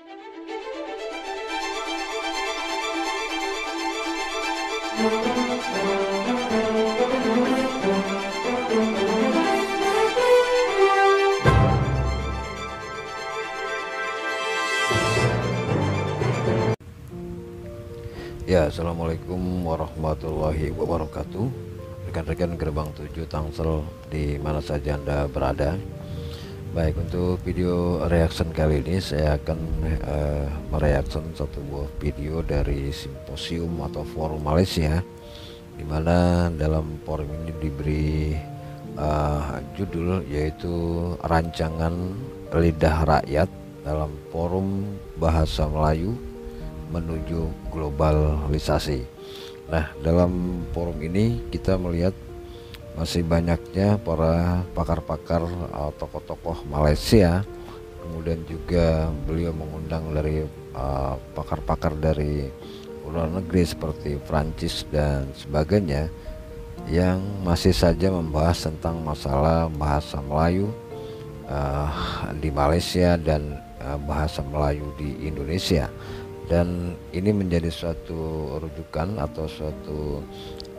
Ya, assalamualaikum warahmatullahi wabarakatuh. Rekan-rekan Gerbang 7 Tangsel di mana saja Anda berada. Baik, untuk video reaction kali ini saya akan mereaction satu buah video dari simposium atau forum Malaysia, di mana dalam forum ini diberi judul yaitu rancangan lidah rakyat dalam forum bahasa Melayu menuju globalisasi. Nah, dalam forum ini kita melihat masih banyaknya para pakar-pakar tokoh-tokoh Malaysia. Kemudian juga beliau mengundang dari pakar-pakar dari luar negeri seperti Prancis dan sebagainya, yang masih saja membahas tentang masalah bahasa Melayu di Malaysia dan bahasa Melayu di Indonesia. Dan ini menjadi suatu rujukan atau suatu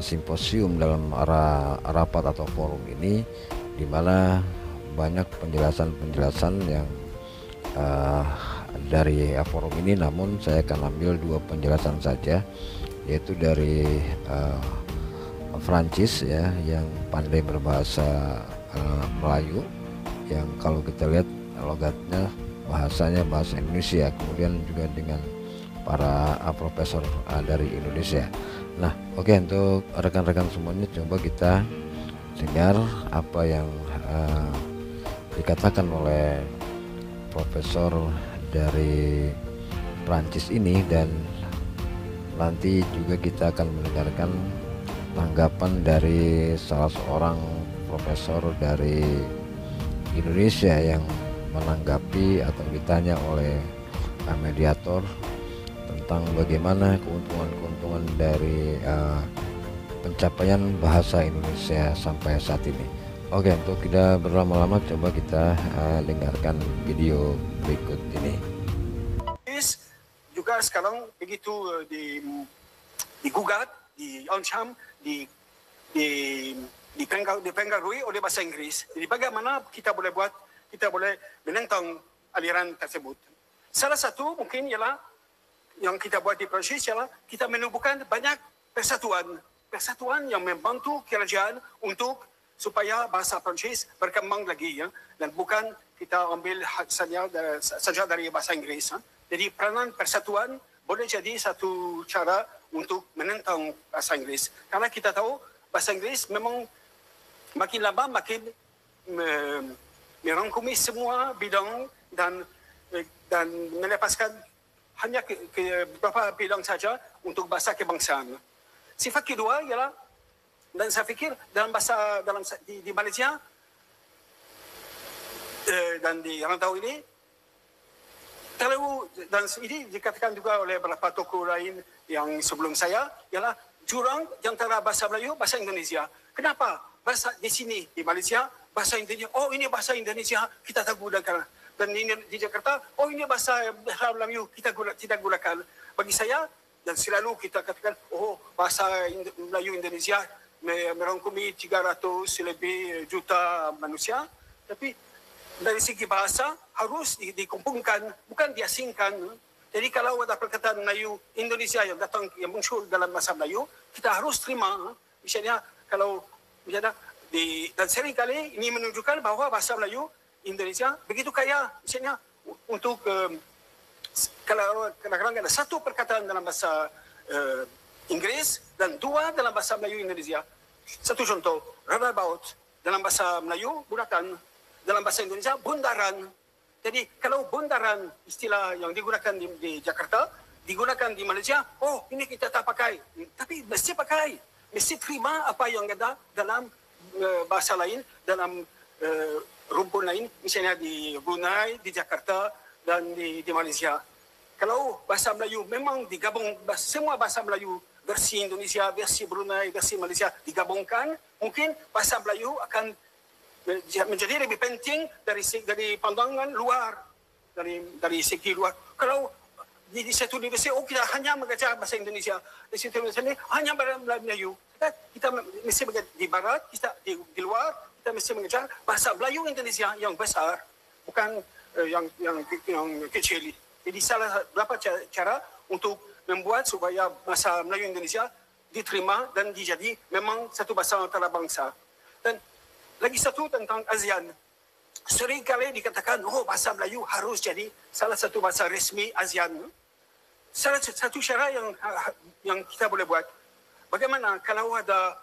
simposium dalam rapat atau forum ini, di mana banyak penjelasan-penjelasan yang dari forum ini. Namun saya akan ambil dua penjelasan saja, yaitu dari Prancis ya, yang pandai berbahasa Melayu, yang kalau kita lihat logatnya bahasanya bahasa Indonesia. Kemudian juga dengan para profesor dari Indonesia. Nah, oke, untuk rekan-rekan semuanya, coba kita dengar apa yang dikatakan oleh profesor dari Prancis ini, dan nanti juga kita akan mendengarkan tanggapan dari salah seorang profesor dari Indonesia yang menanggapi atau ditanya oleh mediator tentang bagaimana keuntungan-keuntungan dari pencapaian bahasa Indonesia sampai saat ini. Oke, untuk tidak berlama-lama, coba kita dengarkan video berikut ini. Juga sekarang begitu digugat, diancam, dipengaruhi oleh bahasa Inggris. Jadi bagaimana kita boleh buat, kita boleh menentang aliran tersebut. Salah satu mungkin ialah yang kita buat di Perancis, ialah kita menubuhkan banyak persatuan yang membantu kerajaan untuk supaya bahasa Perancis berkembang lagi, ya, dan bukan kita ambil saja dari bahasa Inggris. Ya. Jadi peranan persatuan boleh jadi satu cara untuk menentang bahasa Inggris, karena kita tahu bahasa Inggris memang makin lama makin merangkumi semua bidang dan melepaskan hanya beberapa bidang saja untuk bahasa kebangsaan. Sifat kedua ialah, dan saya fikir di Malaysia dan di rantau ini dan ini dikatakan juga oleh beberapa tokoh lain yang sebelum saya, ialah jurang di antara bahasa Melayu bahasa Indonesia. Kenapa bahasa di sini di Malaysia bahasa Indonesia, oh ini bahasa Indonesia kita tak gunakan, dan ini di Jakarta, oh ini bahasa Melayu kita tidak gunakan. Bagi saya, dan selalu kita katakan, oh bahasa Melayu Indonesia merangkumi 300 lebih juta manusia, tapi dari segi bahasa harus dikumpulkan, bukan diasingkan. Jadi kalau ada perkataan Melayu Indonesia yang datang, yang muncul dalam bahasa Melayu, kita harus terima. Misalnya kalau dan seringkali ini menunjukkan bahwa bahasa Melayu Indonesia begitu kaya. Misalnya untuk kalau kadang-kadang ada satu perkataan dalam bahasa Inggris dan dua dalam bahasa Melayu Indonesia. Satu contoh, roundabout dalam bahasa Melayu bundaran, dalam bahasa Indonesia bundaran. Jadi kalau bundaran istilah yang digunakan di Jakarta digunakan di Malaysia, oh ini kita tak pakai, tapi mesti pakai, mesti terima apa yang ada dalam bahasa lain, dalam rumpun lain, misalnya di Brunei, di Jakarta dan di Malaysia. Kalau bahasa Melayu memang digabung, semua bahasa Melayu, versi Indonesia, versi Brunei, versi Malaysia digabungkan, mungkin bahasa Melayu akan menjadi lebih penting dari pandangan luar. dari segi luar. Kalau di satu universiti, kita hanya mengajar bahasa Indonesia. Di satu universiti ini hanya bahasa Melayu. Kita mesti di barat, kita di luar, kita mesti mengajar bahasa Melayu Indonesia yang besar, bukan yang kecil. Jadi salah beberapa cara untuk membuat supaya bahasa Melayu Indonesia diterima dan dijadi memang satu bahasa antarabangsa. Dan lagi satu tentang ASEAN. Seringkali dikatakan, bahasa Melayu harus jadi salah satu bahasa resmi ASEAN. Salah satu cara yang kita boleh buat, bagaimana kalau ada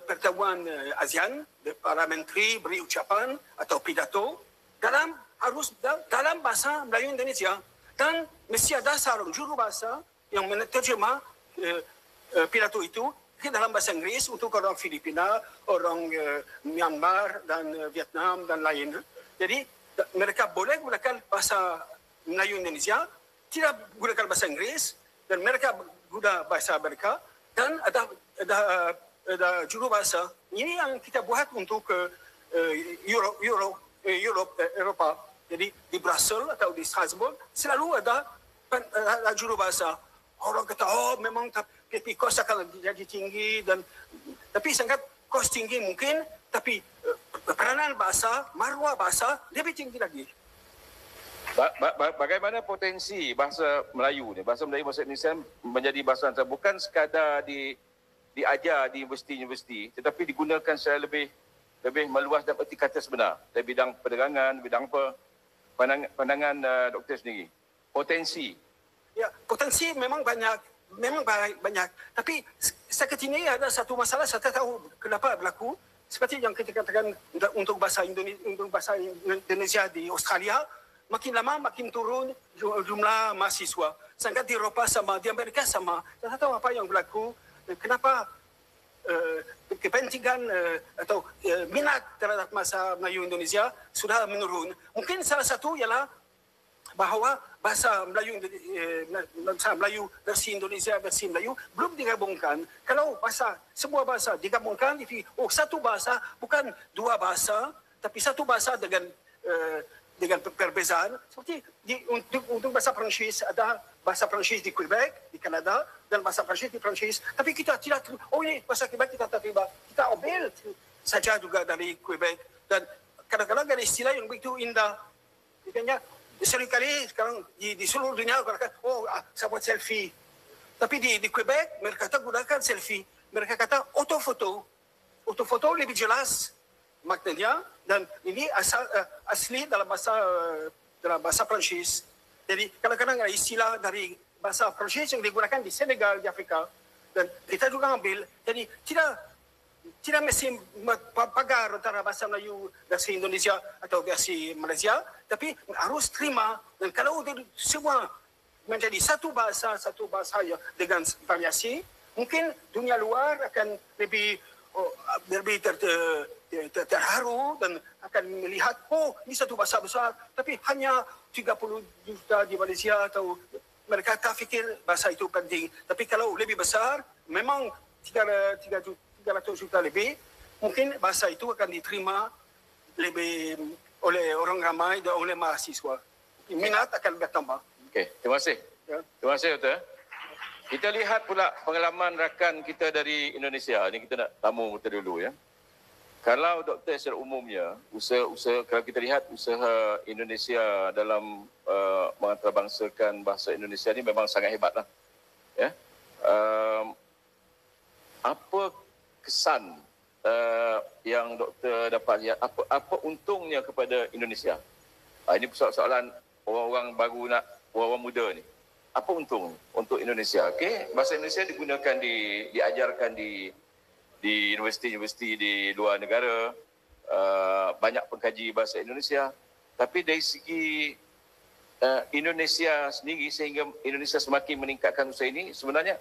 pertemuan ASEAN, para menteri beri ucapan atau pidato dalam bahasa Melayu Indonesia, dan mesti ada seorang juru bahasa yang menerjemah pidato itu ke dalam bahasa Inggris untuk orang Filipina, orang Myanmar dan Vietnam dan lain. Jadi mereka boleh gunakan bahasa Melayu Indonesia, tidak gunakan bahasa Inggris, dan mereka guna bahasa mereka, dan ada juru bahasa. Ini yang kita buat untuk Eropa. Jadi di Brussels atau di Strasbourg selalu ada juru bahasa. Orang kata, memang tapi kos akan jadi tinggi, tapi sangat kos tinggi mungkin, tapi peranan bahasa, maruah bahasa lebih tinggi lagi. Bagaimana potensi bahasa Melayu ni, bahasa Indonesia menjadi bahasa antara, bukan sekadar diajar di universiti, tetapi digunakan secara lebih meluas dan erti kata sebenar dari bidang perdagangan, bidang apa, pandangan doktor sendiri. Potensi. Ya, potensi memang banyak. Tapi setakat ini ada satu masalah, saya tak tahu kenapa berlaku. Seperti yang kita katakan untuk bahasa Indonesia di Australia, makin lama makin turun jumlah mahasiswa. Sangat di Eropah sama, di Amerika sama. Saya tak tahu apa yang berlaku. Kenapa kepentingan atau minat terhadap bahasa Melayu Indonesia sudah menurun. Mungkin salah satu ialah bahawa bahasa Melayu versi Indonesia versi Melayu belum digabungkan. Kalau semua bahasa digabungkan, satu bahasa, bukan dua bahasa, tapi satu bahasa dengan perbezaan. Seperti untuk bahasa Perancis, ada bahasa Perancis di Quebec, di Kanada, dan bahasa Perancis di Perancis. Tapi kita tidak, ini bahasa Quebec kita terima. Kita ambil saja juga dari Quebec. Dan kadang-kadang ada istilah yang begitu indah. Makanya seringkali sekarang di seluruh dunia orang kata, saya buat selfie. Tapi di Quebec, mereka kata gunakan selfie. Mereka kata autofoto. Autofoto lebih jelas maknanya, dan ini asli dalam bahasa Perancis. Jadi kadang-kadang ada istilah dari bahasa Perancis yang digunakan di Senegal, di Afrika, dan kita juga ambil. Jadi tidak mesti pagar antara bahasa Melayu versi Indonesia atau versi Malaysia, tapi harus terima. Dan kalau semua menjadi satu bahasa yang dengan variasi, mungkin dunia luar akan lebih terharu dan akan melihat, ini satu bahasa besar, tapi hanya 30 juta di Malaysia, atau mereka tak fikir bahasa itu penting. Tapi kalau lebih besar, memang 300 juta lebih, mungkin bahasa itu akan diterima lebih oleh orang ramai dan oleh mahasiswa. Minat akan bertambah. Okey, terima kasih. Ya. Terima kasih, Doktor. Kita lihat pula pengalaman rakan kita dari Indonesia. Ini kita nak tamu kita dulu, ya. Kalau doktor secara umumnya, usaha kalau kita lihat usaha Indonesia dalam mengantarabangsakan bahasa Indonesia ni memang sangat hebatlah. Ya. Apa kesan yang doktor dapat lihat, apa untungnya kepada Indonesia? Ini soalan orang-orang baru nak, orang muda ni. Apa untung untuk Indonesia? Okey, bahasa Indonesia digunakan diajarkan di universiti-universiti di luar negara, banyak pengkaji bahasa Indonesia, tapi dari segi Indonesia sendiri, sehingga Indonesia semakin meningkatkan usaha ini, sebenarnya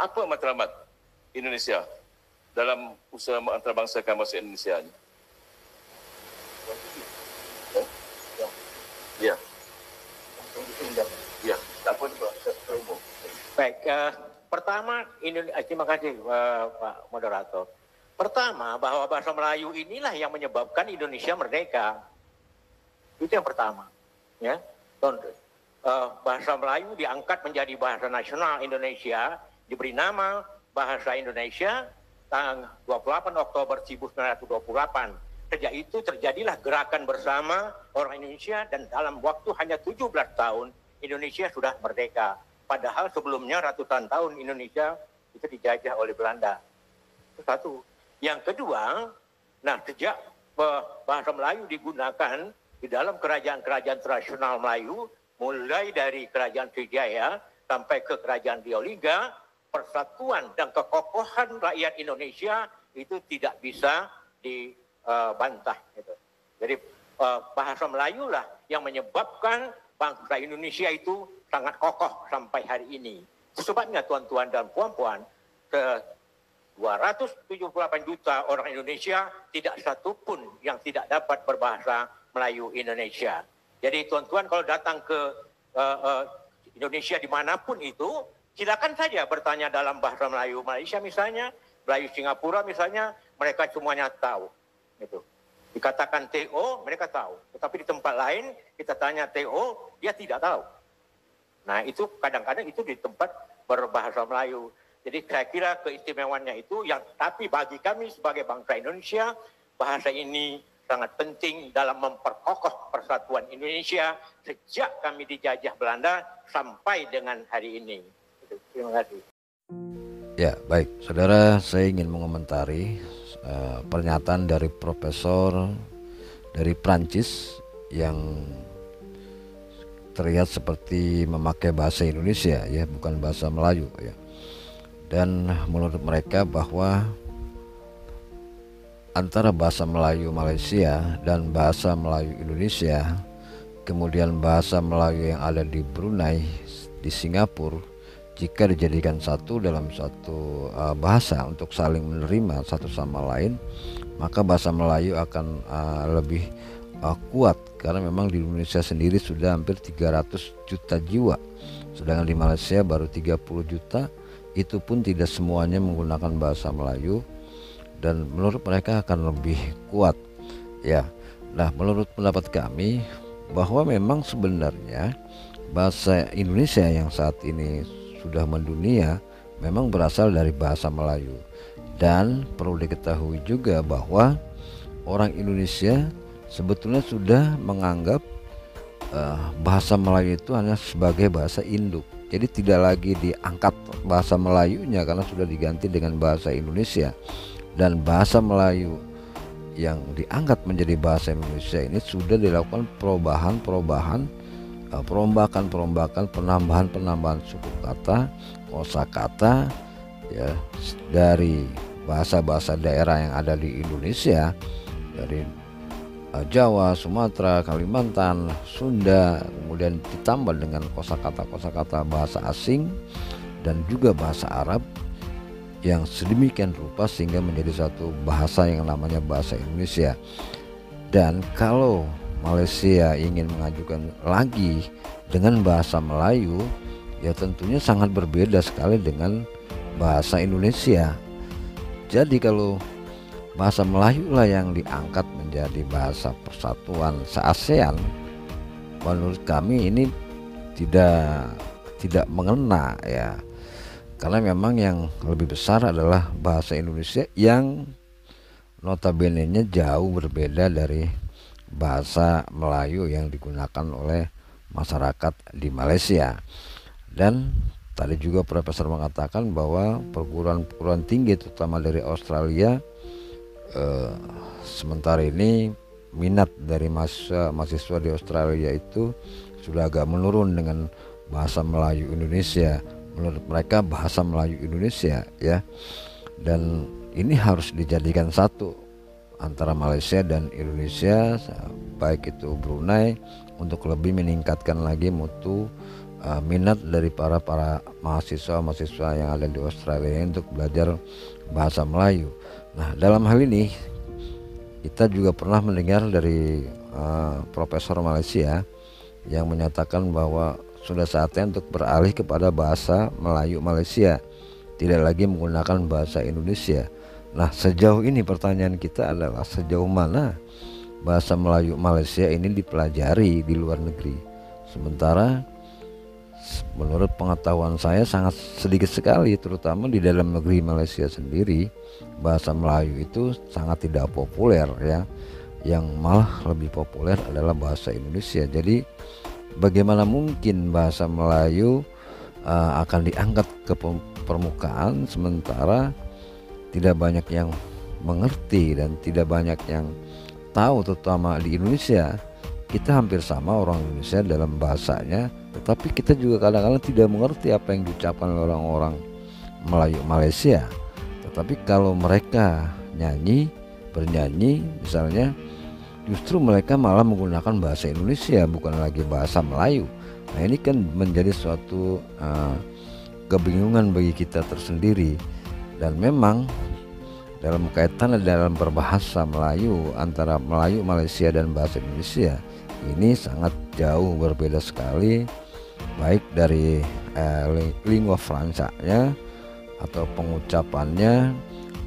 apa matlamat Indonesia dalam usaha mengantarabangsakan bahasa Indonesia ini? Ya. Ya, apa itu Pak? Baik, pertama, terima kasih Pak Moderator. Pertama, bahwa bahasa Melayu inilah yang menyebabkan Indonesia merdeka. Itu yang pertama. ya, bahasa Melayu diangkat menjadi bahasa nasional Indonesia, diberi nama Bahasa Indonesia tanggal 28 Oktober 1928. Sejak itu terjadilah gerakan bersama orang Indonesia dan dalam waktu hanya 17 tahun Indonesia sudah merdeka. Padahal sebelumnya ratusan tahun Indonesia itu dijajah oleh Belanda. Itu satu. Yang kedua, nah sejak bahasa Melayu digunakan di dalam kerajaan-kerajaan tradisional Melayu, mulai dari Kerajaan Sriwijaya sampai ke Kerajaan Dioliga, persatuan dan kekokohan rakyat Indonesia itu tidak bisa dibantah. Gitu. Jadi bahasa Melayu lah yang menyebabkan bangsa Indonesia itu sangat kokoh sampai hari ini. Sebabnya tuan-tuan dan puan-puan, 278 juta orang Indonesia tidak satu pun yang tidak dapat berbahasa Melayu Indonesia. Jadi tuan-tuan kalau datang ke Indonesia dimanapun itu, silakan saja bertanya dalam bahasa Melayu Malaysia misalnya, Melayu Singapura misalnya, mereka semuanya tahu. Gitu. Dikatakan TO, mereka tahu. Tetapi di tempat lain, kita tanya TO, dia tidak tahu. Nah itu kadang-kadang itu di tempat berbahasa Melayu. Jadi saya kira keistimewaannya itu, yang tapi bagi kami sebagai bangsa Indonesia, bahasa ini sangat penting dalam memperkokoh persatuan Indonesia sejak kami dijajah Belanda sampai dengan hari ini. Terima kasih. Ya, baik. Saudara, saya ingin mengomentari pernyataan dari profesor dari Prancis yang terlihat seperti memakai bahasa Indonesia, ya, bukan bahasa Melayu, ya. Dan menurut mereka bahwa antara bahasa Melayu Malaysia dan bahasa Melayu Indonesia, kemudian bahasa Melayu yang ada di Brunei, di Singapura, jika dijadikan satu dalam satu bahasa untuk saling menerima satu sama lain, maka bahasa Melayu akan lebih kuat, karena memang di Indonesia sendiri sudah hampir 300 juta jiwa, sedangkan di Malaysia baru 30 juta, itu pun tidak semuanya menggunakan bahasa Melayu. Dan menurut mereka akan lebih kuat, ya. Nah, menurut pendapat kami bahwa memang sebenarnya bahasa Indonesia yang saat ini sudah mendunia memang berasal dari bahasa Melayu. Dan perlu diketahui juga bahwa orang Indonesia sebetulnya sudah menganggap bahasa Melayu itu hanya sebagai bahasa induk. Jadi tidak lagi diangkat bahasa Melayunya karena sudah diganti dengan bahasa Indonesia. Dan bahasa Melayu yang diangkat menjadi bahasa Indonesia ini sudah dilakukan perombakan, penambahan suku kata, kosakata, ya, dari bahasa-bahasa daerah yang ada di Indonesia, dari Jawa, Sumatera, Kalimantan, Sunda, kemudian ditambah dengan kosakata bahasa asing dan juga bahasa Arab yang sedemikian rupa sehingga menjadi satu bahasa yang namanya bahasa Indonesia. Dan kalau Malaysia ingin mengajukan lagi dengan bahasa Melayu, ya tentunya sangat berbeda sekali dengan bahasa Indonesia. Jadi kalau bahasa Melayu lah yang diangkat menjadi bahasa persatuan se-ASEAN, menurut kami ini tidak mengena, ya. Karena memang yang lebih besar adalah bahasa Indonesia yang notabene-nya jauh berbeda dari bahasa Melayu yang digunakan oleh masyarakat di Malaysia. Dan tadi juga profesor mengatakan bahwa perguruan tinggi terutama dari Australia sementara ini minat dari mahasiswa di Australia itu sudah agak menurun dengan bahasa Melayu Indonesia. Menurut mereka bahasa Melayu Indonesia, ya, dan ini harus dijadikan satu antara Malaysia dan Indonesia, baik itu Brunei, untuk lebih meningkatkan lagi mutu minat dari para mahasiswa yang ada di Australia untuk belajar bahasa Melayu. Nah, dalam hal ini kita juga pernah mendengar dari profesor Malaysia yang menyatakan bahwa sudah saatnya untuk beralih kepada bahasa Melayu Malaysia, tidak lagi menggunakan bahasa Indonesia. Nah, sejauh ini pertanyaan kita adalah sejauh mana bahasa Melayu Malaysia ini dipelajari di luar negeri. Sementara menurut pengetahuan saya sangat sedikit sekali, terutama di dalam negeri Malaysia sendiri, bahasa Melayu itu sangat tidak populer ya. Yang malah lebih populer adalah bahasa Indonesia. Jadi bagaimana mungkin bahasa Melayu akan diangkat ke permukaan sementara tidak banyak yang mengerti dan tidak banyak yang tahu, terutama di Indonesia. Kita hampir sama orang Indonesia dalam bahasanya, tetapi kita juga kadang-kadang tidak mengerti apa yang diucapkan oleh orang-orang Melayu Malaysia. Tetapi kalau mereka bernyanyi misalnya, justru mereka malah menggunakan bahasa Indonesia, bukan lagi bahasa Melayu. Nah, ini kan menjadi suatu kebingungan bagi kita tersendiri. Dan memang dalam kaitan dalam berbahasa Melayu antara Melayu Malaysia dan bahasa Indonesia, ini sangat jauh berbeda sekali, baik dari lingua francanya atau pengucapannya,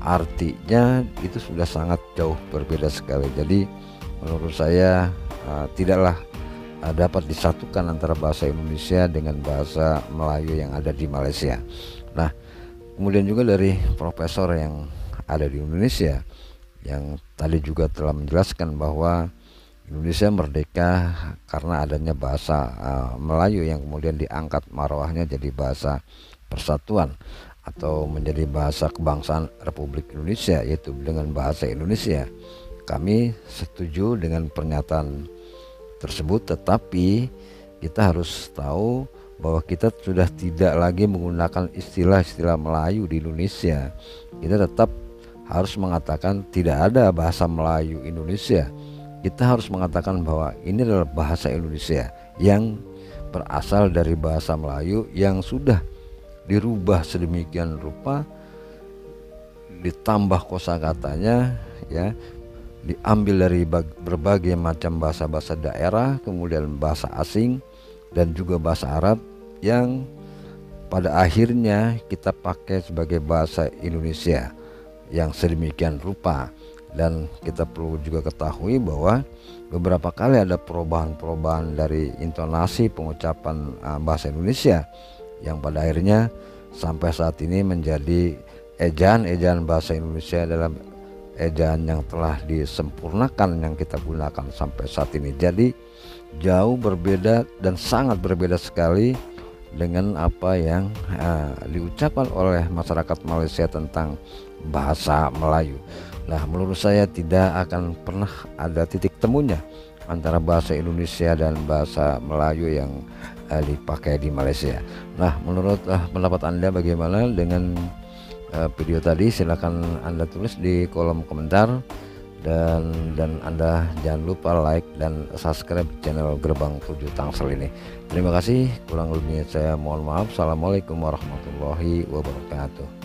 artinya itu sudah sangat jauh berbeda sekali. Jadi menurut saya tidaklah dapat disatukan antara bahasa Indonesia dengan bahasa Melayu yang ada di Malaysia. Nah, kemudian juga dari profesor yang ada di Indonesia yang tadi juga telah menjelaskan bahwa Indonesia merdeka karena adanya bahasa Melayu yang kemudian diangkat marwahnya jadi bahasa persatuan atau menjadi bahasa kebangsaan Republik Indonesia, yaitu dengan bahasa Indonesia. Kami setuju dengan pernyataan tersebut, tetapi kita harus tahu bahwa kita sudah tidak lagi menggunakan istilah-istilah Melayu di Indonesia. Kita tetap harus mengatakan tidak ada bahasa Melayu Indonesia. Kita harus mengatakan bahwa ini adalah bahasa Indonesia yang berasal dari bahasa Melayu yang sudah dirubah sedemikian rupa, ditambah kosakatanya ya, diambil dari berbagai macam bahasa-bahasa daerah, kemudian bahasa asing dan juga bahasa Arab yang pada akhirnya kita pakai sebagai bahasa Indonesia yang sedemikian rupa. Dan kita perlu juga ketahui bahwa beberapa kali ada perubahan-perubahan dari intonasi pengucapan bahasa Indonesia yang pada akhirnya sampai saat ini menjadi ejaan bahasa Indonesia dalam ejaan yang telah disempurnakan yang kita gunakan sampai saat ini. Jadi jauh berbeda dan sangat berbeda sekali dengan apa yang diucapkan oleh masyarakat Malaysia tentang bahasa Melayu. Nah, menurut saya tidak akan pernah ada titik temunya antara bahasa Indonesia dan bahasa Melayu yang dipakai di Malaysia. Nah, menurut pendapat Anda bagaimana dengan video tadi? Silakan Anda tulis di kolom komentar, dan Anda jangan lupa like dan subscribe channel Gerbang 7 Tangsel ini. Terima kasih, kurang lebihnya saya mohon maaf. Assalamualaikum warahmatullahi wabarakatuh.